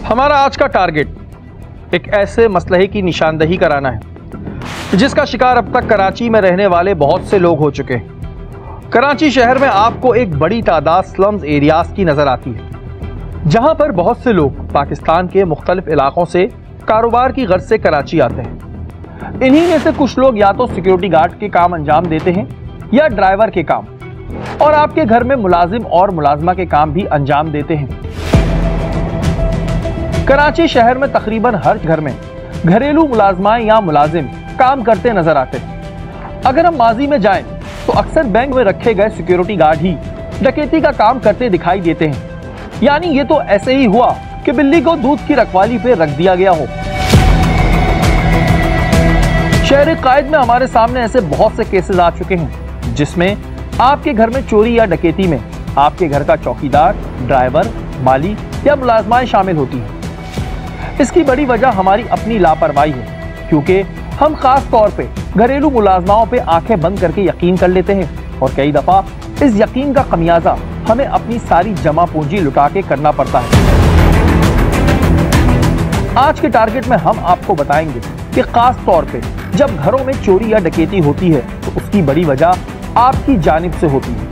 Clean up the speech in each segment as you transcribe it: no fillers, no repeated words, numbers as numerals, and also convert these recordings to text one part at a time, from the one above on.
हमारा आज का टारगेट एक ऐसे मसले की निशानदही कराना है जिसका शिकार अब तक कराची में रहने वाले बहुत से लोग हो चुके हैं। कराची शहर में आपको एक बड़ी तादाद स्लम्स एरियाज की नजर आती है, जहां पर बहुत से लोग पाकिस्तान के मुख्तलिफ इलाकों से कारोबार की गर्ज से कराची आते हैं। इन्हीं में से कुछ लोग या तो सिक्योरिटी गार्ड के काम अंजाम देते हैं या ड्राइवर के काम, और आपके घर में मुलाजिम और मुलाजमा के काम भी अंजाम देते हैं। कराची शहर में तकरीबन हर घर में घरेलू मुलाजमाएं या मुलाजिम काम करते नजर आते हैं। अगर हम माजी में जाएं तो अक्सर बैंक में रखे गए सिक्योरिटी गार्ड ही डकैती का काम करते दिखाई देते हैं। यानी ये तो ऐसे ही हुआ कि बिल्ली को दूध की रखवाली पे रख दिया गया हो। शहर कायद में हमारे सामने ऐसे बहुत से केसेस आ चुके हैं जिसमें आपके घर में चोरी या डकैती में आपके घर का चौकीदार, ड्राइवर, माली या मुलाजमाएं शामिल होती हैं। इसकी बड़ी वजह हमारी अपनी लापरवाही है, क्योंकि हम खास तौर पे घरेलू मुलाजमाओं पे आंखें बंद करके यकीन कर लेते हैं और कई दफा इस यकीन का खमियाजा हमें अपनी सारी जमा पूंजी लुटा के करना पड़ता है। आज के टारगेट में हम आपको बताएंगे कि खास तौर पे जब घरों में चोरी या डकैती होती है तो उसकी बड़ी वजह आपकी जानिब से होती है।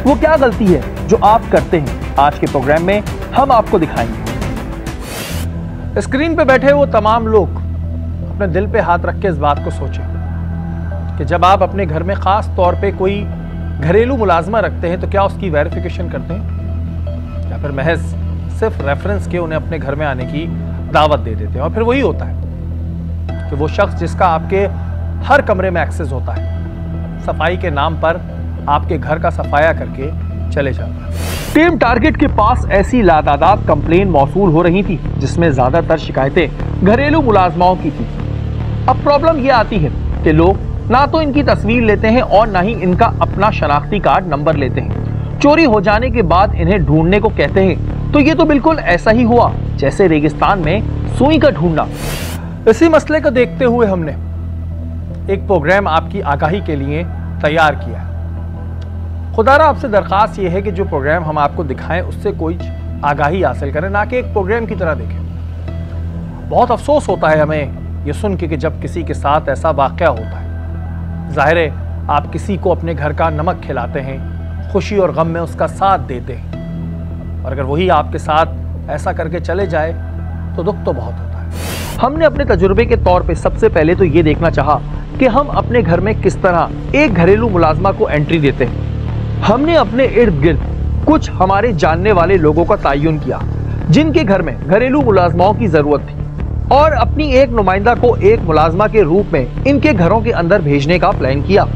वो क्या गलती है जो आप करते हैं, आज के प्रोग्राम में हम आपको दिखाएंगे। स्क्रीन पे बैठे वो तमाम लोग अपने दिल पे हाथ रख के इस बात को सोचें कि जब आप अपने घर में खास तौर पे कोई घरेलू मुलाजमा रखते हैं तो क्या उसकी वेरिफिकेशन करते हैं या फिर महज सिर्फ रेफरेंस के उन्हें अपने घर में आने की दावत दे देते हैं। और फिर वही होता है कि वो शख्स जिसका आपके हर कमरे में एक्सेस होता है, सफाई के नाम पर आपके घर का सफाया करके चले जाता है। टीम टारगेट के पास ऐसी लातादाद कंप्लेन मौसूल हो रही थी जिसमें ज्यादातर शिकायतें घरेलू मुलाजमाओं की थी। अब प्रॉब्लम यह आती है कि लोग ना तो इनकी तस्वीर लेते हैं और ना ही इनका अपना शनाख्ती कार्ड नंबर लेते हैं। चोरी हो जाने के बाद इन्हें ढूंढने को कहते हैं तो ये तो बिल्कुल ऐसा ही हुआ जैसे रेगिस्तान में सुई का ढूंढना। इसी मसले को देखते हुए हमने एक प्रोग्राम आपकी आगाही के लिए तैयार किया है। खुदारा आपसे दरख्वास्त ये है कि जो प्रोग्राम हम आपको दिखाएं उससे कोई आगाही हासिल करें, ना कि एक प्रोग्राम की तरह देखें। बहुत अफसोस होता है हमें ये सुन के कि जब किसी के साथ ऐसा वाक़या होता है। ज़ाहिर है आप किसी को अपने घर का नमक खिलाते हैं, खुशी और गम में उसका साथ देते हैं, और अगर वही आपके साथ ऐसा करके चले जाए तो दुख तो बहुत होता है। हमने अपने तजुर्बे के तौर पे सबसे पहले तो ये देखना चाहा कि हम अपने घर में किस तरह एक घरेलू मुलाजमा को एंट्री देते हैं। हमने अपने इर्द गिर्द कुछ हमारे जानने वाले लोगों का तयन किया जिनके घर में घरेलू मुलाजमाओं की जरूरत थी, और अपनी एक नुमाइंदा को एक मुलाजमा के रूप में इनके घरों के अंदर भेजने का प्लान किया।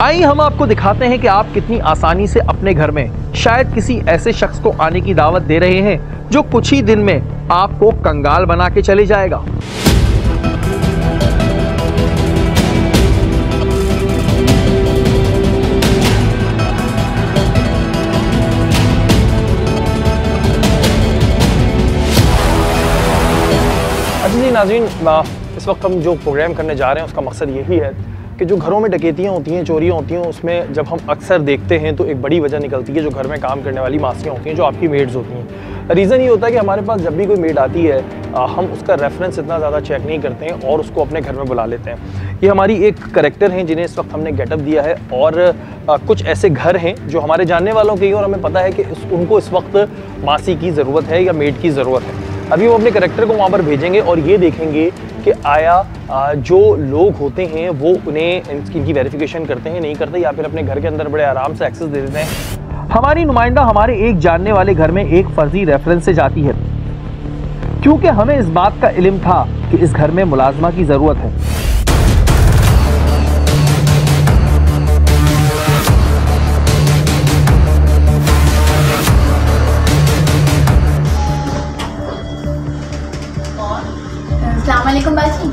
आइए हम आपको दिखाते हैं कि आप कितनी आसानी से अपने घर में शायद किसी ऐसे शख्स को आने की दावत दे रहे हैं जो कुछ ही दिन में आपको कंगाल बना के चले जाएगा। नाज़रीन, इस वक्त हम जो प्रोग्राम करने जा रहे हैं उसका मकसद यही है कि जो घरों में डकैतियाँ होती हैं, चोरियाँ होती हैं, उसमें जब हम अक्सर देखते हैं तो एक बड़ी वजह निकलती है जो घर में काम करने वाली मासियाँ होती हैं, जो आपकी मेड्स होती हैं। रीज़न ये होता है कि हमारे पास जब भी कोई मेड आती है हम उसका रेफरेंस इतना ज़्यादा चेक नहीं करते हैं और उसको अपने घर में बुला लेते हैं। ये हमारी एक करैक्टर हैं जिन्हें इस वक्त हमने गेटअप दिया है, और कुछ ऐसे घर हैं जो हमारे जानने वालों के ही, और हमें पता है कि उनको इस वक्त मासी की ज़रूरत है या मेड की ज़रूरत है। अभी वो अपने करैक्टर को वहाँ पर भेजेंगे और ये देखेंगे कि आया जो लोग होते हैं वो उन्हें इनकी वेरिफिकेशन करते हैं, नहीं करते, या फिर अपने घर के अंदर बड़े आराम से एक्सेस दे देते हैं। हमारी नुमाइंदा हमारे एक जानने वाले घर में एक फर्जी रेफरेंस से जाती है, क्योंकि हमें इस बात का इल्म था कि इस घर में मुलाजमा की जरूरत है। अस्सलामुअलैकुम बाजी।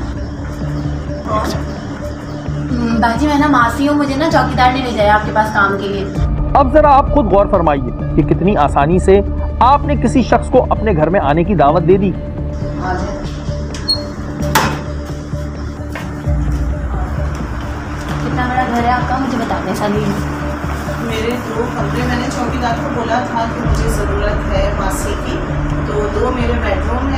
बाजी मैं ना मासी हूँ, मुझे ना चौकीदार ने भेजा है आपके पास काम के लिए। अब जरा आप खुद गौर फरमाइए कि कितनी आसानी से आपने किसी शख्स को अपने घर में आने की दावत दे दी। कितना बड़ा घर है आपका, मुझे बता दें सभी। मेरे 2 कमरे, मैंने चौकीदार को बोला था कि मुझे ज़रूरत है मासी की, तो 2 मेरे बेडरूम है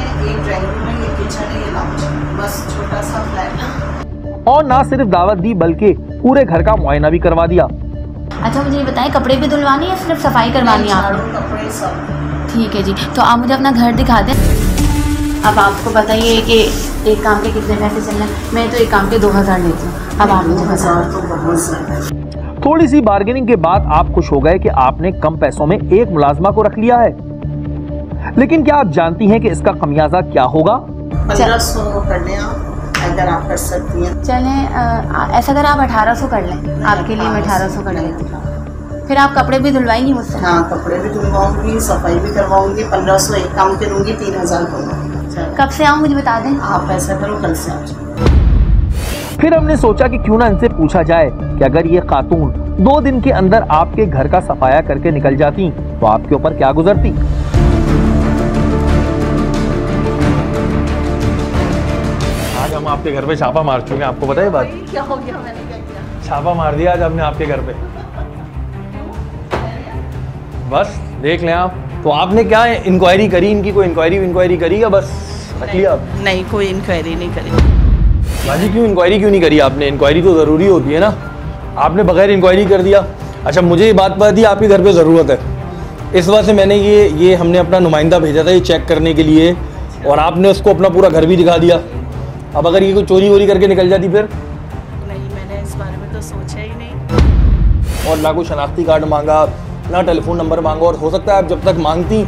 और ना सिर्फ दावत दी बल्कि पूरे घर का मुआयना भी करवा दिया। अच्छा मुझे ये बताएं, कपड़े भी धुलवानी है, सिर्फ सफाई करवानी है आपने? कपड़े सब। ठीक है जी, तो आप मुझे अपना घर दिखा दें। अब आपको बताइए कि एक काम के कितने पैसे चलने हैं। मैं तो एक काम के 2000 लेती हूँ। अब आप मुझे 2000 तो बहुत ज़्यादा। थोड़ी सी बार्गेनिंग के बाद आप खुश हो गए कि आपने कम पैसों में एक मुलाजमा को रख लिया है, लेकिन क्या आप जानती हैं कि इसका खमियाजा क्या होगा? 1500 कर लें आप, अगर आप कर सकती हैं। चलें ऐसा अगर आप 1800 कर लें, आपके लिए मैं 1800 कर लेती हूँ। फिर आप कपड़े भी धुलवाएंगी मुझसे? हाँ, कपड़े भी धुलवाऊंगी, सफाई भी करवाऊंगी। 1500 एक काम के दूंगी, 3000 दूंगी। कब से आऊँ मुझे बता दें। आप ऐसा करो, कल से आ जाओ। फिर हमने सोचा कि क्यों ना इनसे पूछा जाए कि अगर ये खातून 2 दिन के अंदर आपके घर का सफाया करके निकल जाती तो आपके ऊपर क्या गुजरती। आज हम आपके घर पे छापा मार चुके हैं, आपको पता है बात? क्या हो गया, मैंने क्या किया? छापा मार दिया आज हमने आपके घर पे। बस देख लें आप। तो आपने क्या इंक्वायरी करी, इनकी कोई इंक्वायरी करी या बस रख लिया आप? नहीं, कोई इंक्वायरी नहीं करी। बाजी क्यों इंक्वायरी क्यों नहीं करी आपने? इंक्वायरी तो ज़रूरी होती है ना, आपने बगैर इंक्वायरी कर दिया। अच्छा मुझे ये बात पता थी आपके घर पे ज़रूरत है, इस वजह से मैंने ये हमने अपना नुमाइंदा भेजा था ये चेक करने के लिए, और आपने उसको अपना पूरा घर भी दिखा दिया। अब अगर ये कोई चोरी वोरी करके निकल जाती फिर? नहीं, मैंने इस बारे में तो सोचा ही नहीं। और ना कोई शनाख्ती कार्ड मांगा, ना टेलीफोन नंबर मांगा, और हो सकता है आप जब तक मांगती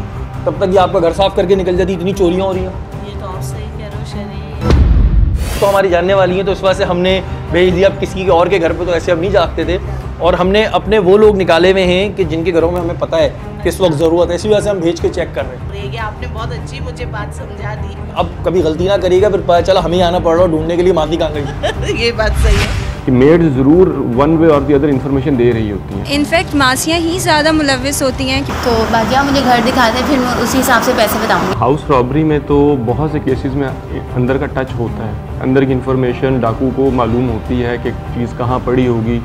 तब तक ये आपका घर साफ करके निकल जाती। इतनी चोरियाँ हो रही हैं। ये तो आप सही कह रहे हो शरीफ। तो हमारी जानने वाली हैं, तो इस वजह से हमने भेज दिया। अब किसी के और के घर पे तो ऐसे हम नहीं जाते थे, और हमने अपने वो लोग निकाले हुए हैं कि जिनके घरों में हमें पता है किस वक्त ज़रूरत है, इसी वजह से हम भेज के चेक कर रहे हैं। ये आपने बहुत अच्छी मुझे बात समझा दी। अब कभी गलती ना करिएगा, फिर पता चला हमें आना पड़ रहा हो ढूंढने के लिए, माफी कहाँ गई। ये बात सही है कि मेड ज़रूर वन वे और दी अदर इन्फॉर्मेशन दे रही होती हैं। इनफैक्ट मासियाँ ही ज़्यादा मुलव्विस होती हैं। तो बाकी आप मुझे घर दिखा दें, फिर मैं उसी हिसाब से पैसे बताऊँगी। हाउस रॉबरी में तो बहुत से केसेस में अंदर का टच होता है, अंदर की इन्फॉर्मेशन डाकू को मालूम होती है कि चीज़ कहाँ पड़ी होगी।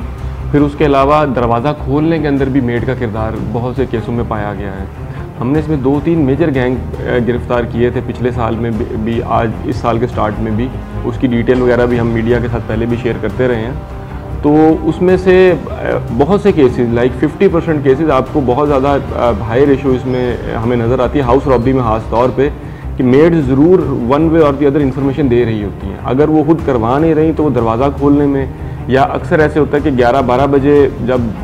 फिर उसके अलावा दरवाज़ा खोलने के अंदर भी मेड का किरदार बहुत से केसों में पाया गया है। हमने इसमें 2-3 मेजर गैंग गिरफ्तार किए थे पिछले साल में भी, आज इस साल के स्टार्ट में भी। उसकी डिटेल वगैरह भी हम मीडिया के साथ पहले भी शेयर करते रहे हैं। तो उसमें से बहुत से केसेस लाइक 50% केसेस आपको बहुत ज़्यादा हाई रेशो इसमें हमें नज़र आती है हाउस रॉबरी में, ख़ास तौर पे कि मेड ज़रूर वन वे और दी अदर इन्फॉर्मेशन दे रही होती हैं। अगर वो खुद करवा नहीं रही तो वो दरवाज़ा खोलने में, या अक्सर ऐसे होता है कि 11-12 बजे जब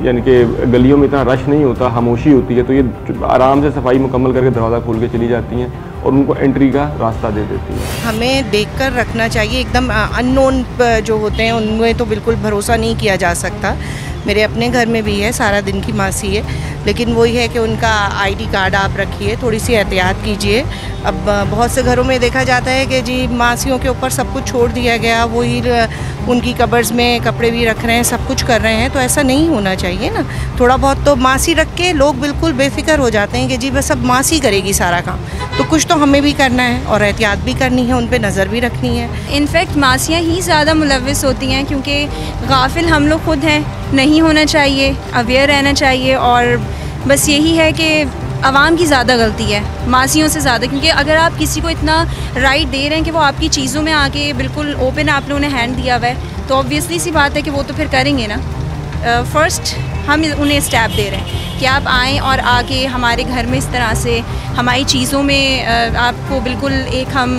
यानी कि गलियों में इतना रश नहीं होता, खामोशी होती है, तो ये आराम से सफाई मुकम्मल करके दरवाज़ा खोल के चली जाती हैं और उनको एंट्री का रास्ता दे देती हैं। हमें देखकर रखना चाहिए। एकदम अननोन जो होते हैं उनमें तो बिल्कुल भरोसा नहीं किया जा सकता। मेरे अपने घर में भी है, सारा दिन की मासी है, लेकिन वही है कि उनका आईडी कार्ड आप रखिए, थोड़ी सी एहतियात कीजिए। अब बहुत से घरों में देखा जाता है कि जी मासियों के ऊपर सब कुछ छोड़ दिया गया, वही उनकी कबर्स में कपड़े भी रख रहे हैं, सब कुछ कर रहे हैं, तो ऐसा नहीं होना चाहिए ना। थोड़ा बहुत तो मासी रख के लोग बिल्कुल बेफिक्र हो जाते हैं कि जी बस अब मासी करेगी सारा काम, तो कुछ तो हमें भी करना है और एहतियात भी करनी है, उन पर नज़र भी रखनी है। इनफैक्ट मासियाँ ही ज़्यादा मुलव्विस होती हैं, क्योंकि गाफिल हम लोग खुद हैं, नहीं होना चाहिए, अवेयर रहना चाहिए। और बस यही है कि आवाम की ज़्यादा गलती है मासियों से ज़्यादा, क्योंकि अगर आप किसी को इतना राइट दे रहे हैं कि वो आपकी चीज़ों में आके बिल्कुल ओपन आप लोगों ने हैंड दिया हुआ है, तो ऑब्वियसली सी बात है कि वो तो फिर करेंगे ना। फ़र्स्ट हम उन्हें स्टेप दे रहे हैं कि आप आएँ और आके हमारे घर में इस तरह से हमारी चीज़ों में आपको बिल्कुल एक हम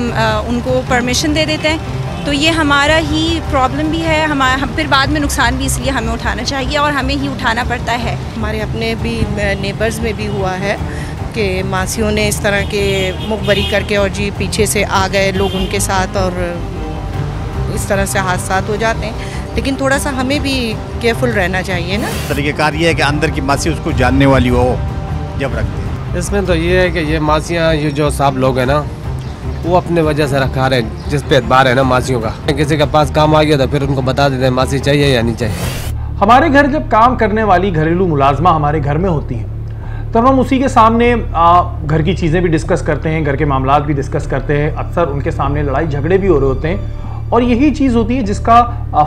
उनको परमिशन दे देते हैं, तो ये हमारा ही प्रॉब्लम भी है, हम फिर बाद में नुकसान भी इसलिए हमें उठाना चाहिए और हमें ही उठाना पड़ता है। हमारे अपने भी नेबर्स में भी हुआ है कि मासियों ने इस तरह के मुखबरी करके और जी पीछे से आ गए लोग उनके साथ, और इस तरह से हादसात हो जाते हैं। लेकिन थोड़ा सा हमें भी केयरफुल रहना चाहिए ना। तरीक़ेकार ये है कि अंदर की मासी उसको जानने वाली हो जब रखते हैं। इसमें तो ये है कि ये मासियाँ, ये जो साहब लोग हैं ना, वो अपने वजह से रखा रहे हैं, जिस पे एतबार है ना मासियों का। किसी के पास काम आ गया तो फिर उनको बता देते हैं मासी चाहिए या नहीं चाहिए। हमारे घर जब काम करने वाली घरेलू मुलाजमा हमारे घर में होती है, तब हम उसी के सामने घर की चीज़ें भी डिस्कस करते हैं, घर के मामलात भी डिस्कस करते हैं। अक्सर उनके सामने लड़ाई झगड़े भी हो रहे होते हैं, और यही चीज़ होती है जिसका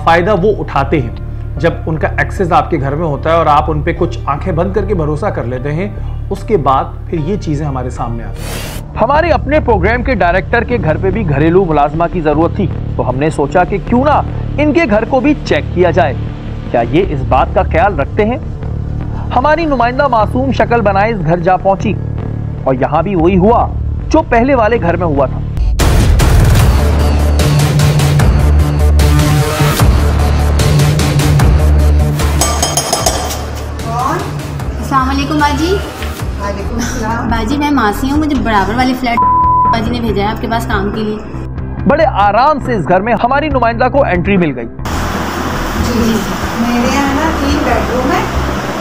फ़ायदा वो उठाते हैं। जब उनका एक्सेस आपके घर में होता है और आप उन पर कुछ आंखें बंद करके भरोसा कर लेते हैं, उसके बाद फिर ये चीज़ें हमारे सामने आती हैं। हमारे अपने प्रोग्राम के डायरेक्टर के घर पे भी घरेलू मुलाजमा की ज़रूरत थी, तो हमने सोचा कि क्यों ना इनके घर को भी चेक किया जाए। क्या ये इस बात का ख्याल रखते हैं? हमारी नुमाइंदा मासूम शक्ल बनाए इस घर जा पहुंची और यहां भी वही हुआ जो पहले वाले घर में हुआ था। अस्सलाम वालेकुम बाजी। वालेकुम सलाम। बाजी मैं मासी हूँ, मुझे बराबर वाले फ्लैट बाजी ने भेजा है आपके पास काम के लिए। बड़े आराम से इस घर में हमारी नुमाइंदा को एंट्री मिल गई। जी मेरे यहाँ ना 3 बेडरूम है।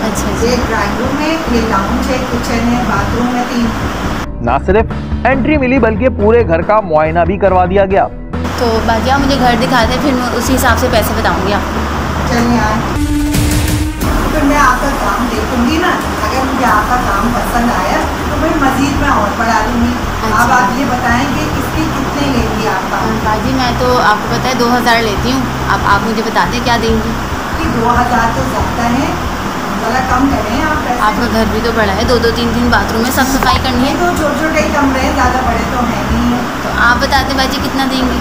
अच्छा एक ड्राइंग रूम है, एक लाउंज है, किचन है, बाथरूम है, 3। ना सिर्फ एंट्री मिली बल्कि पूरे घर का मुआयना भी करवा दिया गया। तो बाजी आप मुझे घर दिखा दें, फिर मैं उसी हिसाब से पैसे बताऊंगी आपको। चलिए आए, फिर मैं आपका काम देखूंगी ना, अगर मुझे आपका काम पसंद आया तो मैं मजीद में और बढ़ा लूँगी। अब आप ये बताएंगे इसकी कितने लेंगी आप काम? बाजी मैं तो आपको पता है 2000 लेती हूँ, अब आप मुझे बता दें क्या देंगी। कि 2000 तो ज़्यादा है, थोड़ा कम करें आप पैसे। आपका घर भी तो बड़ा है, 2-2 3-3 बाथरूम में सब सफाई करनी है। तो छोटे छोटे कमरे हैं, ज़्यादा बड़े तो है नहीं है। तो आप बता दें बाजी कितना देंगी?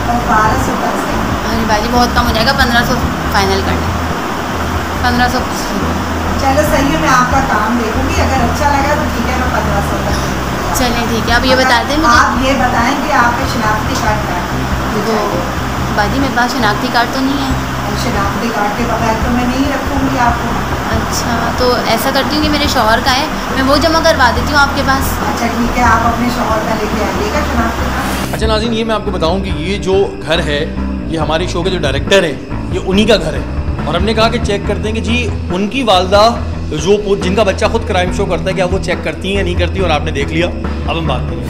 1200 का से। अरे बाजी बहुत कम हो जाएगा, 1500 फाइनल कर लें। 1500 चलो सही है, मैं आपका काम देखूंगी, अगर अच्छा लगा तो ठीक है, मैं 1500 का दूँगी। चलें ठीक है, अब ये बता दें मुझे। आप ये बताएं कि आपके शनाख्ती कार्ड का तो बाजी मेरे पास शनाख्ती कार्ड तो नहीं है। और शनाख्ती कार्ड के बगैर तो मैं नहीं रखूँगी आपको। अच्छा तो ऐसा करती हूँ कि मेरे शौहर का है, मैं वो जमा करवा देती हूँ आपके पास। अच्छा ठीक है, आप अपने शौहर का लेके आइएगा शनाख्ती कार्ड। अच्छा नाज़रीन, ये मैं आपको बताऊं कि ये जो घर है, ये हमारे शो के जो डायरेक्टर हैं, ये उन्हीं का घर है। और हमने कहा कि चेक करते हैं कि जी उनकी वालदा जो जिनका बच्चा खुद क्राइम शो करता है, क्या वो चेक करती हैं या नहीं करती, और आपने देख लिया। अब हम बात करें।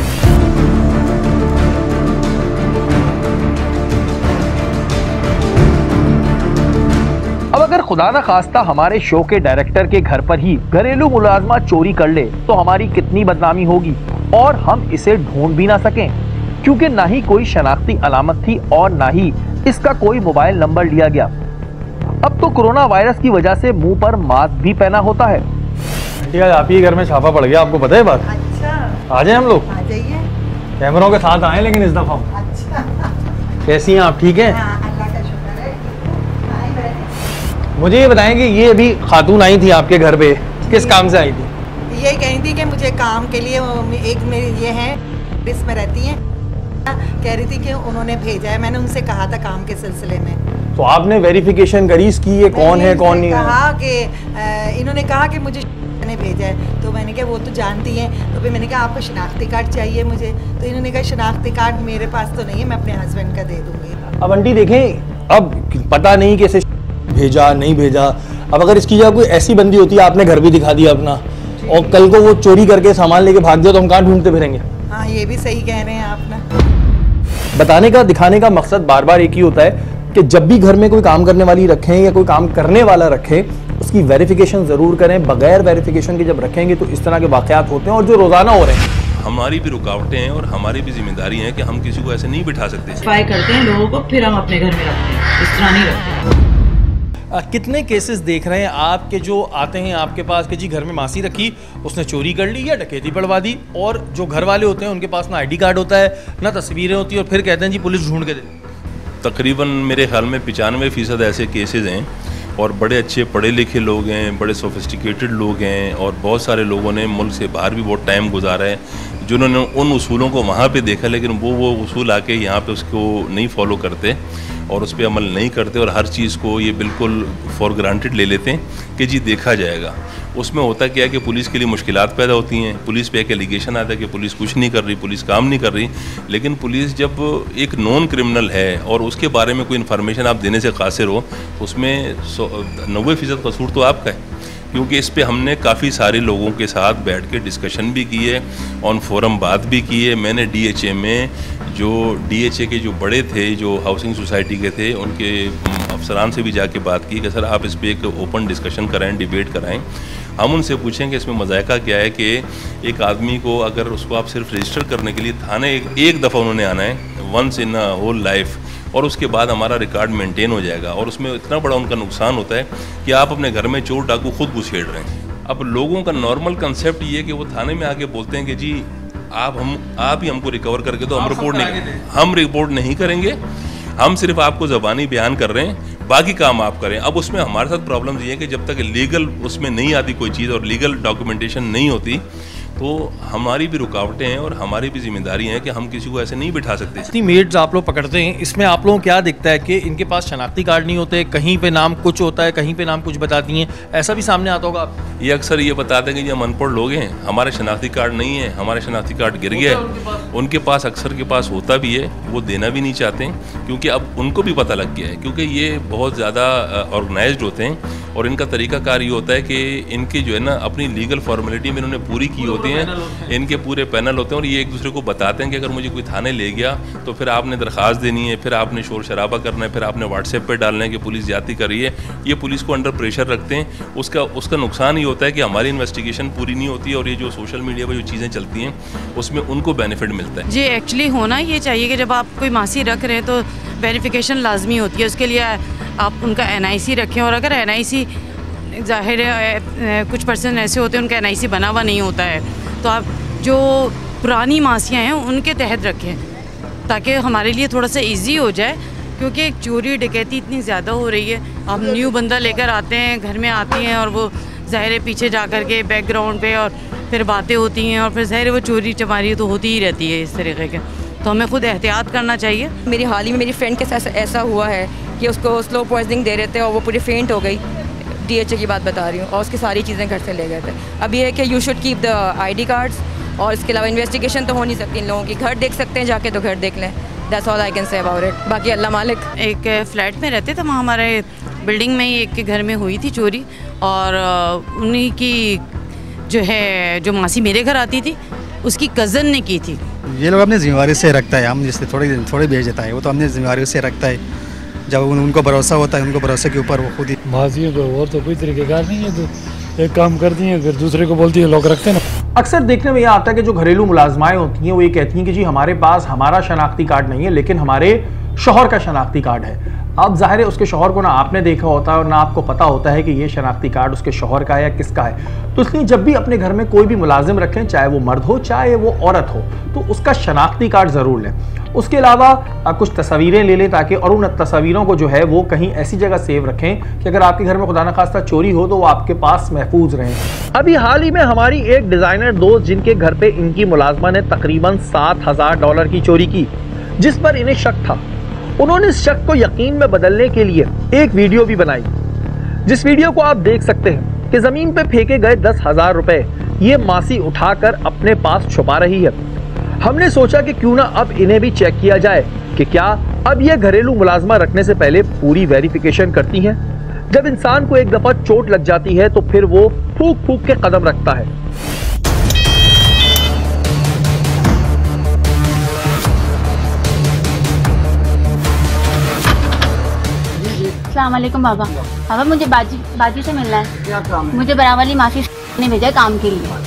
अब अगर खुदा न खास्ता हमारे शो के डायरेक्टर के घर पर ही घरेलू मुलाजमा चोरी कर ले तो हमारी कितनी बदनामी होगी, और हम इसे ढूंढ भी ना सकें क्योंकि ना ही कोई शनाख्ती अलामत थी और ना ही इसका कोई मोबाइल नंबर लिया गया। अब तो कोरोना वायरस की वजह से मुंह पर मास्क भी पहना होता है। आंटी आज आप ही घर में छापा पड़ गया, आपको पता है बात? अच्छा आ जाए हम लोग, आ जाइए। कैमरों के साथ आए लेकिन इस दफा। अच्छा कैसी हैं आप, ठीक हैं? हाँ, अल्लाह का शुक्र है। आई बैठे। मुझे ये बताएं कि ये अभी खातून आई थी आपके घर पे, किस काम से आई थी? ये कही थी कि मुझे काम के लिए एक मेरी ये है इसमें रहती हैं, कह रही थी कि उन्होंने भेजा है, मैंने उनसे कहा था काम के सिलसिले में। तो आपने वेरिफिकेशन करी इसकी, ये कौन है कौन नहीं है? कहा कि इन्होंने कहा कि मुझे ने भेजा है, तो मैंने कहा वो तो जानती हैं, तो फिर मैंने कहा आपको शनाख्ती कार्ड चाहिए मुझे, तो इन्होंने कहा शनाख्ती कार्ड मेरे पास तो नहीं है, मैं अपने हस्बैंड का दे दूंगी। अब आंटी देखें, अब पता नहीं कैसे भेजा नहीं भेजा। अब अगर इसकी जगह कोई ऐसी बंदी होती है, आपने घर भी दिखा दिया अपना, और कल को वो चोरी करके सामान लेके भाग जाए तो हम कहाँ ढूंढते फिरेंगे? हाँ ये भी सही कह रहे हैं आप ना। बताने का दिखाने का मकसद बार बार एक ही होता है कि जब भी घर में कोई काम करने वाली रखें या कोई काम करने वाला रखें, उसकी वेरिफिकेशन जरूर करें। बगैर वेरिफिकेशन के जब रखेंगे तो इस तरह के वाकयात होते हैं और जो रोजाना हो रहे हैं। हमारी भी रुकावटें हैं और हमारी भी जिम्मेदारी है कि हम किसी को ऐसे नहीं बिठा सकते। सफाई करते हैं लोगों को, फिर हम अपने घर में रखते हैं, इस तरह नहीं रखते। कितने केसेस देख रहे हैं आपके जो आते हैं आपके पास कि जी घर में मासी रखी, उसने चोरी कर ली या डकैती पड़वा दी, और जो घर वाले होते हैं उनके पास ना आईडी कार्ड होता है ना तस्वीरें होती है, और फिर कहते हैं जी पुलिस ढूंढ के दे। तकरीबन मेरे ख्याल में 95% ऐसे केसेस हैं, और बड़े अच्छे पढ़े लिखे लोग हैं, बड़े सोफिस्टिकेटेड लोग हैं, और बहुत सारे लोगों ने मुल्क से बाहर भी बहुत टाइम गुजारा है, जिन्होंने उन उसूलों को वहाँ पे देखा, लेकिन वो उसूल आके यहाँ पे उसको नहीं फॉलो करते और उस पर अमल नहीं करते, और हर चीज़ को ये बिल्कुल फॉर ग्रांटेड ले लेते हैं कि जी देखा जाएगा। उसमें होता क्या है कि पुलिस के लिए मुश्किलात पैदा होती हैं। पुलिस पे एक एलिगेशन आता है कि पुलिस कुछ नहीं कर रही, पुलिस काम नहीं कर रही, लेकिन पुलिस जब एक नॉन क्रिमिनल है और उसके बारे में कोई इन्फॉर्मेशन आप देने से कासिर हो, उसमें 90% कसूर तो आपका है, क्योंकि इस पे हमने काफ़ी सारे लोगों के साथ बैठ के डिस्कशन भी की है, ऑन फोरम बात भी की है। मैंने DHA में जो DHA के जो बड़े थे, जो हाउसिंग सोसाइटी के थे, उनके अफसरान से भी जाके बात की कि सर आप इस पर एक ओपन डिस्कशन कराएं, डिबेट कराएं। हम उनसे पूछें कि इसमें मजायका क्या है कि एक आदमी को अगर उसको आप सिर्फ रजिस्टर करने के लिए थाने एक दफ़ा उन्होंने आना है, once in a whole life, और उसके बाद हमारा रिकॉर्ड मेंटेन हो जाएगा। और उसमें इतना बड़ा उनका नुकसान होता है कि आप अपने घर में चोर डाकू खुद घुसेड़ रहे हैं। अब लोगों का नॉर्मल कंसेप्ट ये है कि वो थाने में आके बोलते हैं कि जी आप ही हमको रिकवर करके दो, हम रिपोर्ट नहीं करेंगे। हम सिर्फ आपको ज़बानी बयान कर रहे हैं, बाकी काम आप करें। अब उसमें हमारे साथ प्रॉब्लम ये है कि जब तक लीगल उसमें नहीं आती कोई चीज़ और लीगल डॉक्यूमेंटेशन नहीं होती, तो हमारी भी रुकावटें हैं और हमारी भी जिम्मेदारी है कि हम किसी को ऐसे नहीं बिठा सकते। इतनी मेड्स आप लोग पकड़ते हैं, इसमें आप लोगों को क्या दिखता है कि इनके पास शनाख्ती कार्ड नहीं होते, कहीं पे नाम कुछ होता है, कहीं पे नाम कुछ बताती हैं, ऐसा भी सामने आता होगा? ये अक्सर ये बताते हैं कि हम अनपढ़ लोग हैं, हमारे शनाख्ती कार्ड नहीं है, हमारे शनाख्ती कार्ड गिर गया है। उनके पास अक्सर के पास होता भी है, वो देना भी नहीं चाहते क्योंकि अब उनको भी पता लग गया है, क्योंकि ये बहुत ज़्यादा ऑर्गेनाइज्ड होते हैं और इनका तरीकाकार ये होता है कि इनकी जो है ना अपनी लीगल फॉर्मेलिटी में इन्होंने पूरी की होती हैं, इनके पूरे पैनल होते हैं और ये एक दूसरे को बताते हैं कि अगर मुझे कोई थाने ले गया तो फिर आपने दरख्वास्त देनी है, फिर आपने शोर शराबा करना है, फिर आपने व्हाट्सएप पे डालना है कि पुलिस ज्यादती कर रही है। ये पुलिस को अंडर प्रेशर रखते हैं। उसका नुकसान ये होता है कि हमारी इन्वेस्टिगेशन पूरी नहीं होती है और ये जो सोशल मीडिया पर जो चीज़ें चलती हैं उसमें उनको बेनिफिट मिलता है। जी एक्चुअली होना ये चाहिए कि जब आप कोई मासी रख रहे हैं तो वेरिफिकेशन लाजमी होती है, उसके लिए आप उनका NIC रखें। और अगर NIC ज़ाहिर है कुछ पर्सन ऐसे होते हैं उनका NIC बना हुआ नहीं होता है, तो आप जो पुरानी मासियाँ हैं उनके तहत रखें ताकि हमारे लिए थोड़ा सा इजी हो जाए, क्योंकि एक चोरी डकैती इतनी ज़्यादा हो रही है। आप न्यू बंदा लेकर आते हैं, घर में आती हैं और वो ज़ाहिर है पीछे जा कर के बैकग्राउंड पे और फिर बातें होती हैं और फिर ज़ाहिर है वो चोरी चमारी तो होती ही रहती है इस तरीके के, तो हमें खुद एहतियात करना चाहिए। मेरी हाल ही में मेरी फ्रेंड के साथ ऐसा हुआ है कि उसको स्लो पॉइजनिंग दे रहे थे और वो पूरी फेंट हो गई। DHA की बात बता रही हूँ, और उसकी सारी चीज़ें घर से ले गए थे। अब ये है कि you should keep the ID cards, और इसके अलावा इन्वेस्टिगेशन तो हो नहीं सकती इन लोगों की। घर देख सकते हैं जाके तो घर देख लें, that's all I can say about it. बाकी अल्लाह मालिक। एक फ्लैट में रहते थे, वहाँ हमारे बिल्डिंग में ही एक के घर में हुई थी चोरी, और उन्हीं की जो मासी मेरे घर आती थी उसकी कज़न ने की थी। ये लोग अपनी जिम्मेवारी से रखता है, हम जिससे थोड़ी भेज देता है, वो तो अपनी जिम्मेवारी से रखता है। जब उनको भरोसा होता है, उनको भरोसे के ऊपर वो खुद ही माजियों को और तो कोई तरीक़ेकार नहीं है, तो एक काम करती हैं फिर दूसरे को बोलती है लोग रखते हैं ना। अक्सर देखने में यह आता है कि जो घरेलू मुलाजमाएं होती हैं वो ये कहती हैं कि जी हमारे पास हमारा शनाख्ती कार्ड नहीं है लेकिन हमारे शौहर का शनाख्ती कार्ड है। अब जाहिर है उसके शौहर को ना आपने देखा होता है और ना आपको पता होता है कि ये शनाख्ती कार्ड उसके शौहर का है या किसका है। तो इसलिए जब भी अपने घर में कोई भी मुलाजिम रखें, चाहे वो मर्द हो चाहे वो औरत हो, तो उसका शनाख्ती कार्ड ज़रूर लें। उसके अलावा कुछ तस्वीरें ले लें ताकि, और उन तस्वीरों को जो है वो कहीं ऐसी जगह सेव रखें कि अगर आपके घर में खुदा न खास्ता चोरी हो तो वो आपके पास महफूज रहें। अभी हाल ही में हमारी एक डिज़ाइनर दोस्त जिनके घर पे इनकी मुलाजमा ने तकरीबन $7,000 की चोरी की, जिस पर इन्हें शक था, उन्होंने इस शक को यकीन में बदलने के लिए एक वीडियो भी बनाई, जिस वीडियो को आप देख सकते हैं कि जमीन पे फेंके गए 10,000 रुपए ये मासी उठाकर अपने पास छुपा रही है। हमने सोचा कि क्यों ना अब इन्हें भी चेक किया जाए कि क्या अब ये घरेलू मुलाजमा रखने से पहले पूरी वेरिफिकेशन करती हैं। जब इंसान को एक दफा चोट लग जाती है तो फिर वो फूक फूक के कदम रखता है। अस्सलाम वालेकुम बाबा। बाबा मुझे बाजी से मिलना है। क्या काम है? मुझे बरावली मासी ने भेजा है काम के लिए।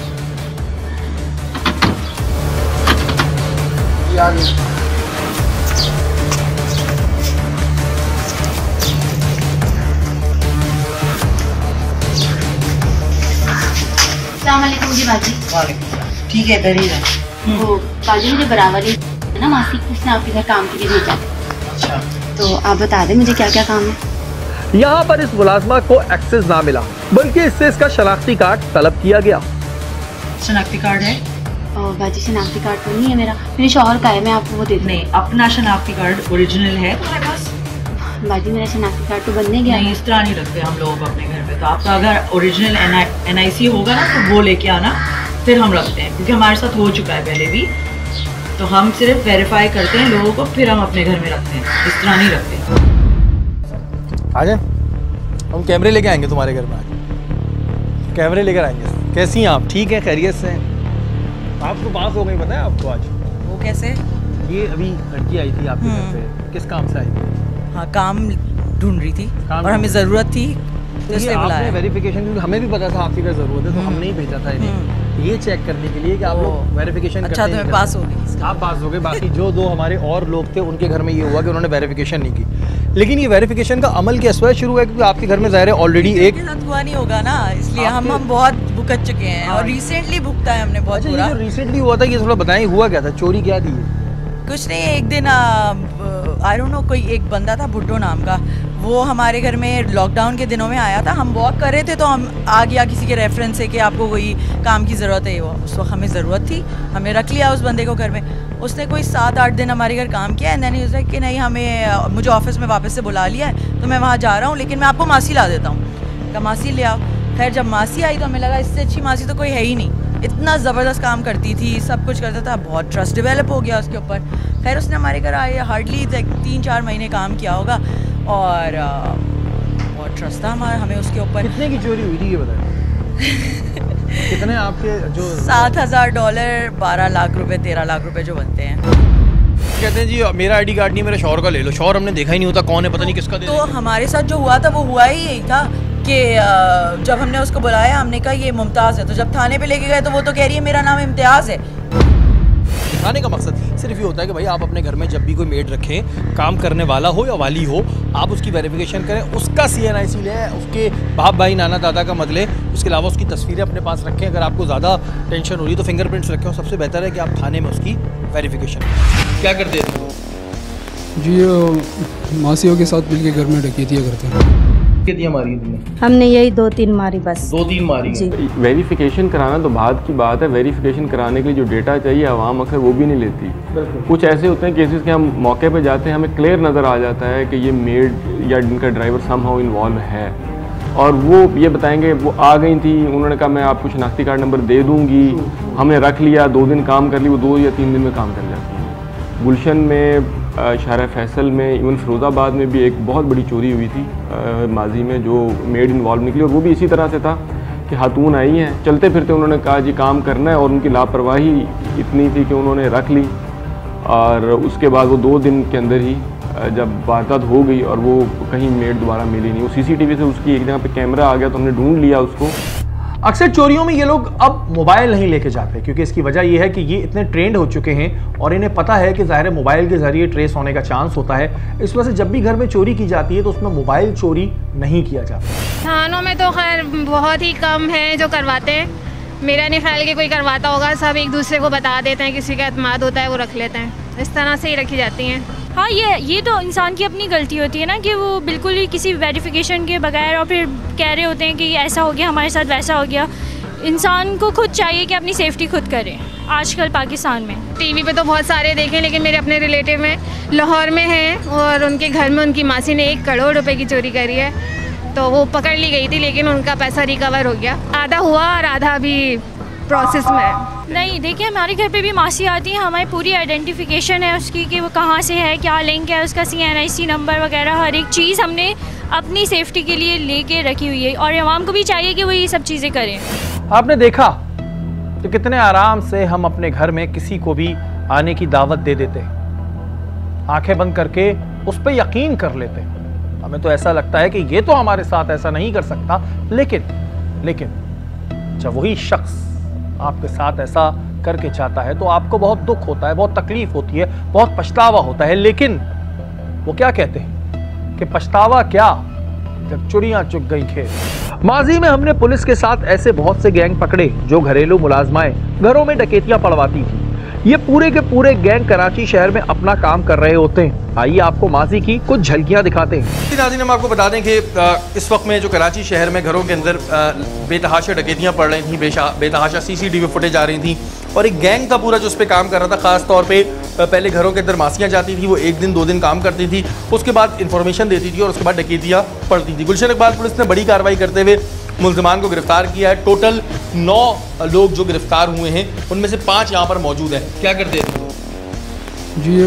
अस्सलाम वालेकुम जी बाजी। ठीक है करिए। वो बाजी मुझे बरावली है ना मासी, उसने आपके घर काम के लिए भेजा। अच्छा तो आप बता दें मुझे क्या क्या काम है। यहाँ पर इस मुलाजमा को एक्सेस ना मिला बल्कि इससे इसका शनाख्ती कार्ड तलब किया गया। शनाख्ती कार्ड है? बाजी शनाख्ती कार्ड तो नहीं है मेरे शौहर का है, मैं आपको वो दे दूँ। नहीं, अपना शनाख्ती कार्ड ओरिजिनल है तुम्हारे पास? बाजी मेरा शनाख्ती कार्ड तो बनने गया। नहीं, इस तरह नहीं रखते हम लोग अपने घर पे, तो आपका अगर ओरिजिनल NIC होगा ना तो वो लेके आना, फिर हम रखते हैं, क्योंकि हमारे साथ हो चुका है पहले भी। तो हम सिर्फ वेरीफाई करते हैं लोगों को, फिर हम अपने घर में रखते हैं, इस तरह नहीं रखते। आ जाए, हम कैमरे लेके आएंगे तुम्हारे घर में, आके कैमरे लेकर आएंगे। कैसी हैं आप? ठीक है, खैरियत से हैं? आपको बात हो गई, पता है आपको आज? वो कैसे? ये अभी लड़की आई थी आपके घर पे, किस काम से आई थी? हाँ, काम ढूंढ रही थी और हमें ज़रूरत थी तो इसलिए बुलाया। वेरिफिकेशन, क्योंकि हमें भी पता था आपकी ज़रूरत है तो हमने ही भेजा था इन्हें। ये चेक करने के लिए कि आप लोग वेरिफिकेशन अच्छा तो मैं पास हो गई। आप पास हो गए, बाकी जो दो हमारे और लोग थे उनके घर में ये हुआ कि उन्होंने वेरिफिकेशन नहीं की। लेकिन ये वेरिफिकेशन का अमल क्या स्वयं शुरू है, क्योंकि आपके घर में ज़ाहिर है ऑलरेडी एक हुआ नहीं होगा ना, इसलिए हम बहुत भुगत चुके हैं और रिसेंटली भुगता है हमने बहुत बुरा। रिसेंटली हुआ था, ये थोड़ा बताएं, हुआ क्या था, चोरी क्या थी? कुछ नहीं, एक दिन आई डोंट नो, कोई एक बंदा था भुट्टो नाम का, वो हमारे घर में लॉकडाउन के दिनों में आया था। हम वॉक कर रहे थे तो हम आ गया किसी के रेफरेंस से कि आपको कोई काम की ज़रूरत है। वो उस वक्त हमें ज़रूरत थी, हमें रख लिया उस बंदे को घर में। उसने कोई 7-8 दिन हमारे घर काम किया and then he was like कि नहीं, हमें मुझे ऑफिस में वापस से बुला लिया है तो मैं वहाँ जा रहा हूँ, लेकिन मैं आपको मासी ला देता हूँ। का मासी ले आओ। खैर जब मासी आई तो हमें लगा इससे अच्छी मासी तो कोई है ही नहीं, इतना ज़बरदस्त काम करती थी, सब कुछ करता था, बहुत ट्रस्ट डेवलप हो गया उसके ऊपर। खैर उसने हमारे घर आए, हार्डली 3-4 महीने काम किया होगा और बहुत ट्रस्ट था हमारा हमें उसके ऊपर। कितने की चोरी हुई थी ये बताएं? कितने आपके जो $7,000, 12 लाख रुपए, 13 लाख रुपए जो बनते हैं। कहते हैं जी मेरा आईडी कार्ड नहीं, मेरे शौहर का ले लो। शौहर हमने देखा ही नहीं होता, कौन है पता नहीं किसका। तो हमारे साथ जो हुआ था वो हुआ ही यही था कि जब हमने उसको बुलाया हमने कहा ये मुमताज़ है, तो जब थाने पे लेके गए तो वो तो कह रही है मेरा नाम इम्तियाज़ है। दिखाने का मकसद सिर्फ ये होता है कि भाई आप अपने घर में जब भी कोई मेड रखें, काम करने वाला हो या वाली हो, आप उसकी वेरिफिकेशन करें, उसका CNIC लें, उसके बाप भाई नाना दादा का मत लें, उसके अलावा उसकी तस्वीरें अपने पास रखें। अगर आपको ज़्यादा टेंशन हो रही है तो फिंगरप्रिंट्स रखें, और सबसे बेहतर है कि आप थाने में उसकी वेरिफिकेशन क्या करते हैं जी? मासियों के साथ मिलके घर में डकैतियाँ करते हैं। मारी हमने यही 2-3 मारी, बस 2-3 मारी जी। वेरिफिकेशन कराना तो बात की बात है, वेरिफिकेशन कराने के लिए जो डेटा चाहिए आवाम अक्सर वो भी नहीं लेती। कुछ ऐसे होते हैं केसेस के हम मौके पे जाते हैं, हमें क्लियर नज़र आ जाता है कि ये मेड या जिनका ड्राइवर समहाउ इन्वॉल्व है, और वो ये बताएंगे वो आ गई थी, उन्होंने कहा मैं आपको शनाख्ती कार्ड नंबर दे दूँगी, हमने रख लिया, 2 दिन काम कर ली, वो 2 या 3 दिन में काम कर जाती है। गुलशन में, शारा फैसल में, इवन फिरोज़ाबाद में भी एक बहुत बड़ी चोरी हुई थी माजी में, जो मेड इन्वॉल्व निकली, और वो भी इसी तरह से था कि खातून आई हैं, चलते फिरते उन्होंने कहा जी काम करना है, और उनकी लापरवाही इतनी थी कि उन्होंने रख ली, और उसके बाद वो 2 दिन के अंदर ही जब वारदात हो गई और वो कहीं मेड दोबारा मिली नहीं। वो CCTV से उसकी एक जगह पे कैमरा आ गया तो हमने ढूंढ लिया उसको। अक्सर चोरियों में ये लोग अब मोबाइल नहीं लेके जाते, क्योंकि इसकी वजह ये है कि ये इतने ट्रेंड हो चुके हैं और इन्हें पता है कि ज़ाहिर मोबाइल के ज़रिए ट्रेस होने का चांस होता है। इस वजह से जब भी घर में चोरी की जाती है तो उसमें मोबाइल चोरी नहीं किया जाता। थानों में तो खैर बहुत ही कम है जो करवाते हैं, मेरा नहीं ख्याल कि कोई करवाता होगा, सब एक दूसरे को बता देते हैं, किसी का एतमाद होता है वो रख लेते हैं, इस तरह से ही रखी जाती हैं। हाँ ये तो इंसान की अपनी गलती होती है ना कि वो बिल्कुल ही किसी वेरिफिकेशन के बगैर और फिर कह रहे होते हैं कि ऐसा हो गया हमारे साथ, वैसा हो गया। इंसान को खुद चाहिए कि अपनी सेफ्टी खुद करे। आजकल पाकिस्तान में टीवी पे तो बहुत सारे देखें, लेकिन मेरे अपने रिलेटिव में लाहौर में हैं और उनके घर में उनकी मासी ने 1 करोड़ रुपए की चोरी करी है, तो वो पकड़ ली गई थी, लेकिन उनका पैसा रिकवर हो गया। आधा हुआ और आधा अभी प्रोसेस में है। नहीं देखिए, हमारे घर पे भी मासी आती है, हमारी पूरी आइडेंटिफिकेशन है उसकी कि वो कहाँ से है, क्या लिंक है उसका, CNIC नंबर वगैरह, हर एक चीज़ हमने अपनी सेफ्टी के लिए लेके रखी हुई है, और आवाम को भी चाहिए कि वो ये सब चीज़ें करें। आपने देखा तो कितने आराम से हम अपने घर में किसी को भी आने की दावत दे देते, आंखें बंद करके उस पर यकीन कर लेते। हमें तो ऐसा लगता है कि ये तो हमारे साथ ऐसा नहीं कर सकता, लेकिन जब वही शख्स आपके साथ ऐसा करके जाता है तो आपको बहुत दुख होता है, बहुत तकलीफ होती है, बहुत पछतावा होता है। लेकिन वो क्या कहते हैं कि पछतावा क्या जब चुड़ियां चुग गई खेत। माजी में हमने पुलिस के साथ ऐसे बहुत से गैंग पकड़े जो घरेलू मुलाजमाएं घरों में डकैतियां पड़वाती थी। ये पूरे के पूरे गैंग कराची शहर में अपना काम कर रहे होते हैं। आइए आपको माजी की कुछ झलकियां दिखाते हैं। नाज़रीन, हम आपको बता दें कि इस वक्त में जो कराची शहर में घरों के अंदर बेतहाशा डकैतियां पड़ रही थी, बेतहाशा CCTV फुटेज आ रही थी, और एक गैंग था पूरा जो उस पर काम कर रहा था। ख़ास तौर पे पहले घरों के अंदर मासियाँ जाती थी, वो 1 दिन 2 दिन काम करती थी, उसके बाद इन्फॉर्मेशन देती थी और उसके बाद डकैतियाँ पड़ती थी। गुलशन इकबाल पुलिस ने बड़ी कार्रवाई करते हुए मुल्ज़िमान को गिरफ्तार किया है। टोटल 9 लोग जो गिरफ्तार हुए हैं, उनमें से 5 यहाँ पर मौजूद हैं। क्या करते हैं जी?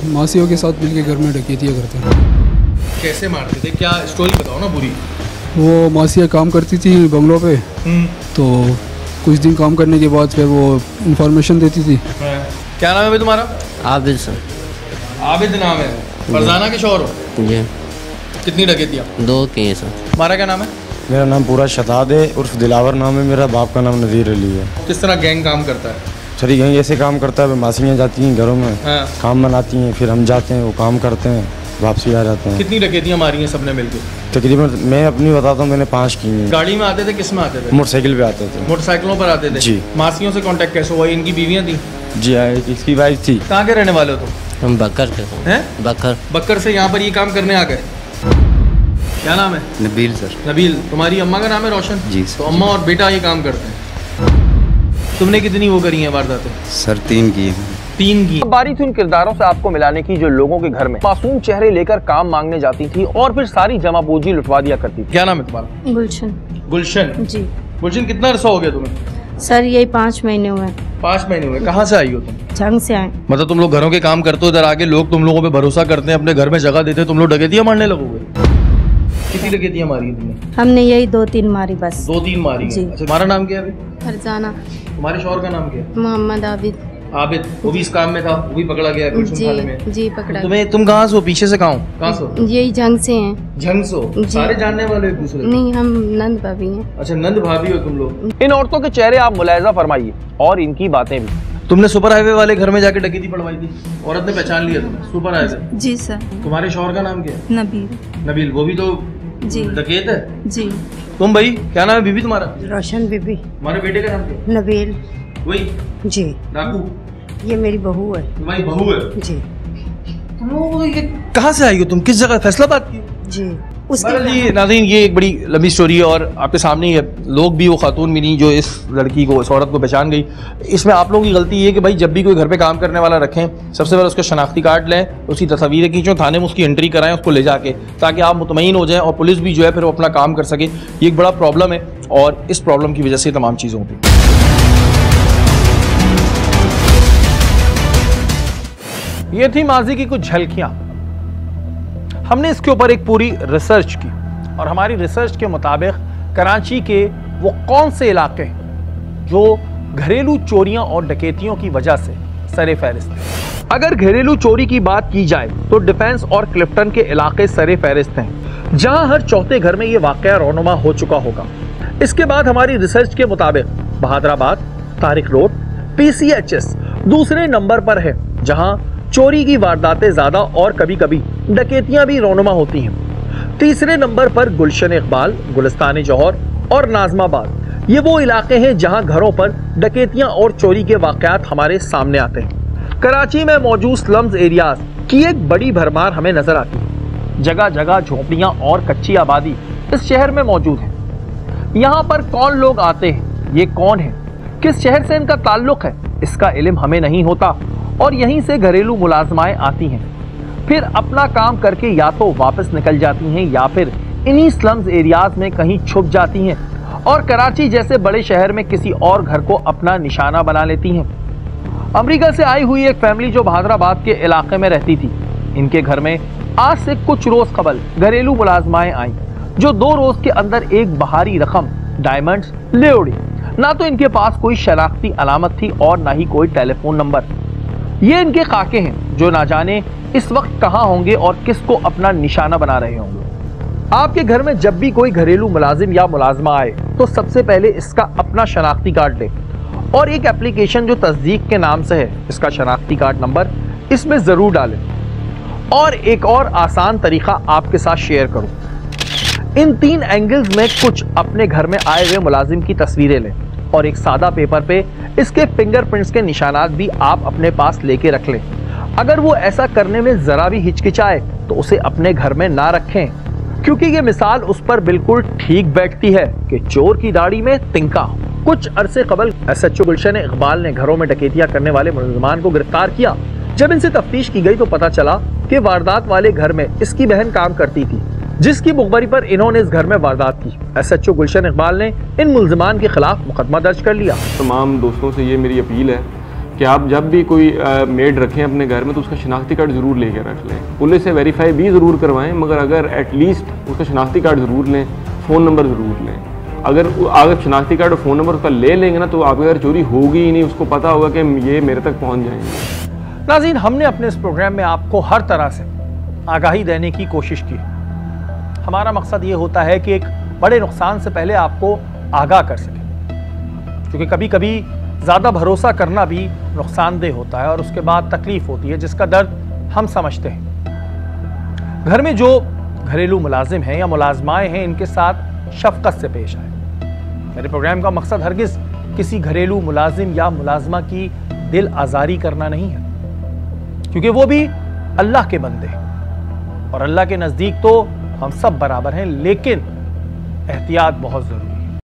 मासियों के साथ मिलके घर में डकैतियाँ करते हैं। कैसे मारते थे, क्या स्टोरी बताओ ना पूरी। वो मासियाँ काम करती थी बंगलों पे, तो कुछ दिन काम करने के बाद फिर वो इंफॉर्मेशन देती थी। क्या नाम है भाई तुम्हारा? आबिद सर। आबिद नाम है। फरजाना के शौहर हो? जी। कितनी डकैतियाँ? 2 की है सर। तुम्हारा क्या नाम है? मेरा नाम पूरा शताद है, उर्फ दिलावर नाम है मेरा, बाप का नाम नज़ीर अली है। किस तरह गैंग काम करता है? सर गैंग ऐसे काम करता है, मासियाँ जाती हैं घरों में, काम बनाती हैं, फिर हम जाते हैं, वो काम करते हैं, वापसी आ जाते हैं। कितनी डकैतियाँ मारी हैं सबने मिलकर? तकरीबन मैं अपनी बताता हूँ, मैंने 5 की हैं। गाड़ी में आते थे? किस में आते थे? मोटरसाइकिल पे आते थे। मोटरसाइकिलों पर आते थे जी। मासियों से कांटेक्ट कैसे हुआ? इनकी बीवियाँ थी? जी हाँ, इसकी वाइफ थी। कहाँ के रहने वाले हो तुम? हम बकर के हैं? बकर से यहाँ पर ये काम करने आ गए। क्या नाम है? नबील सर। नबील। तुम्हारी अम्मा का नाम है रोशन? जी तो अम्मा और बेटा ये काम करते हैं। तुमने कितनी वो करी हैं वारदातें? सर 3 की हैं। 3 की। बारी थी उन किरदारों से आपको मिलाने की जो लोगों के घर में मासूम चेहरे लेकर काम मांगने जाती थी और फिर सारी जमा पूंजी लुटवा दिया करती थी। क्या नाम है तुम्हारा? गुलशन। गुलशन जी। गुलशन, कितना अरसा हो गया तुम्हें? सर यही 5 महीने हुए। 5 महीने हुए। कहाँ से आई हो तुम? जंग से आए। मतलब तुम लोग घरों के काम करते हो, इधर आके लोग तुम लोगों पे भरोसा करते हैं, अपने घर में जगह देते हैं, तुम लोग डकैतियां मारने लगोगे? कितनी डकैतियां मारी है तुमने? हमने यही 2-3 मारी बस। 2-3 मारी है। अच्छा, तुम्हारा नाम क्या है? फरजाना। तुम्हारे शौहर का नाम क्या है? मोहम्मद आबिद। आबिद, वो भी इस काम में था, वो भी पकड़ा गया गुलशन थाने में? जी पकड़ा। तुम कहाँ से हो? पीछे से कहाँ हो? कहाँ से हो? यही जंग से हैं। जंग से हो? सारे जानने वाले एक दूसरे? नहीं, हम नंद भाभी हैं। अच्छा, नंद भाभी हो तुम लोग। इन औरतों के चेहरे आप मुलायजा फरमाइए और इनकी बातें भी। तुमने सुपर हाईवे वाले घर में जाके डकैती पड़वाई थी, औरत ने पहचान लिया तुम्हें? Super highway? जी सर। तुम्हारे शौहर का नाम क्या है? नबील। नबील, वो भी तो जी डकैत है? जी। तुम भाई क्या नाम है बीबी तुम्हारा? रोशन बीबी। तुम्हारे बेटे का नाम क्या? नबील। वही जी। डाकू? ये मेरी बहू है। तुम्हारी बहू है? जी। तुम लोग ये कहाँ से आई हो? तुम किस जगह? फैसलाबाद की? जी। जी नाज़रीन, ये एक बड़ी लंबी स्टोरी है और आपके सामने ही है। लोग भी, वो खातून मिली जो इस लड़की को, इस औरत को पहचान गई। इसमें आप लोगों की गलती ये है कि भाई जब भी कोई घर पे काम करने वाला रखें, सबसे पहले उसका शनाख्ती कार्ड लें, उसकी तस्वीरें खींचो, थाने में उसकी एंट्री कराएं उसको ले जाके, ताकि आप मुतमईन हो जाएं और पुलिस भी जो है फिर वो अपना काम कर सके। ये एक बड़ा प्रॉब्लम है और इस प्रॉब्लम की वजह से तमाम चीज़ें होती हैं। ये थी माजी की कुछ झलकियां। हमने इसके ऊपर एक पूरी रिसर्च की और हमारी रिसर्च के मुताबिक कराची के वो कौन से इलाके हैं जो घरेलू चोरियां और डकैतियों की वजह से सरे फहरिस्त हैं। अगर घरेलू चोरी की बात की जाए तो डिफेंस और क्लिफ्टन के इलाके सरे फहरिस्त हैं, जहां हर चौथे घर में ये वाकया रौनुमा हो चुका होगा। इसके बाद हमारी रिसर्च के मुताबिक बहादराबाद, तारिक रोड, PCHS दूसरे नंबर पर है, जहां चोरी की वारदातें ज्यादा और कभी कभी डकैतियां भी रौनुमा होती हैं। तीसरे नंबर पर गुलशन इकबाल, गुलिस्तान जौहर और नाजमाबाद। ये वो इलाके हैं जहां घरों पर डकैतियां और चोरी के वाकयात हमारे सामने आते हैं। कराची में मौजूद स्लम्स एरियाज की एक बड़ी भरमार हमें नजर आती है। जगह जगह झोपड़ियां और कच्ची आबादी इस शहर में मौजूद है। यहाँ पर कौन लोग आते हैं, ये कौन है, किस शहर से इनका ताल्लुक है, इसका इल्म हमें नहीं होता और यहीं से घरेलू मुलाजमाएं आती हैं, फिर अपना काम करके या तो वापस निकल जाती हैं या फिर इन्हीं स्लम्स एरियाज में कहीं छुप जाती हैं और कराची जैसे बड़े शहर में किसी और घर को अपना निशाना बना लेती हैं। अमेरिका से आई हुई एक फैमिली जो बहादराबाद के इलाके में रहती थी, इनके घर में आज से कुछ रोज कबल घरेलू मुलाजमाएं आईं जो 2 रोज के अंदर एक बाहरी रकम डायमंड्स ले उड़ी। ना तो इनके पास कोई शनाख्ती अलामत थी और ना ही कोई टेलीफोन नंबर। ये इनके काके हैं जो ना जाने इस वक्त कहाँ होंगे और किसको अपना निशाना बना रहे होंगे। आपके घर में जब भी कोई घरेलू मुलाजिम या मुलाजमा आए तो सबसे पहले इसका अपना शनाख्ती कार्ड ले और एक एप्लीकेशन जो तस्दीक के नाम से है, इसका शनाख्ती कार्ड नंबर इसमें जरूर डालें। और एक और आसान तरीका आपके साथ शेयर करूं। इन 3 एंगल्स में कुछ अपने घर में आए हुए मुलाजिम की तस्वीरें लें और एक सादा पेपर पे इसके फिंगरप्रिंट्स के निशानात भी आप अपने पास लेके रख लें। अगर वो ऐसा करने में जरा भी हिचकिचाए तो उसे अपने घर में ना रखें, क्योंकि ये मिसाल उस पर बिल्कुल ठीक बैठती है कि चोर की दाढ़ी में तिनका। कुछ अरसे कबल SHO गुलशन इकबाल ने घरों में डकैतियां करने वाले मुलजमान को गिरफ्तार किया। जब इनसे तफ्तीश की गई तो पता चला कि वारदात वाले घर में इसकी बहन काम करती थी, जिसकी मुखबरी पर इन्होंने इस घर में वारदात की। SHO गुलशन इकबाल ने इन मुलजमान के खिलाफ मुकदमा दर्ज कर लिया। तमाम दोस्तों से ये मेरी अपील है कि आप जब भी कोई मेड रखें अपने घर में तो उसका शनाख्ती कार्ड ज़रूर लेके रख लें। पुलिस से वेरीफाई भी ज़रूर करवाएं, मगर अगर एटलीस्ट उसका शनाख्ती कार्ड ज़रूर लें, फ़ोन नंबर ज़रूर लें। अगर शनाख्ती कार्ड और फ़ोन नंबर उसका ले लेंगे ना तो आपके घर चोरी होगी ही नहीं, उसको पता होगा कि ये मेरे तक पहुँच जाएंगे। नाज़रीन, हमने अपने इस प्रोग्राम में आपको हर तरह से आगाही देने की कोशिश की। हमारा मकसद ये होता है कि एक बड़े नुकसान से पहले आपको आगाह कर सके, क्योंकि कभी कभी ज़्यादा भरोसा करना भी नुकसानदेह होता है और उसके बाद तकलीफ होती है, जिसका दर्द हम समझते हैं। घर में जो घरेलू मुलाजिम हैं या मुलाजमाएं हैं, इनके साथ शफकत से पेश आए। मेरे प्रोग्राम का मकसद हरगिज़ किसी घरेलू मुलाजिम या मुलाजमा की दिल आज़ारी करना नहीं है, क्योंकि वो भी अल्लाह के बंदे हैं और अल्लाह के नज़दीक तो हम सब बराबर हैं, लेकिन एहतियात बहुत ज़रूरी है।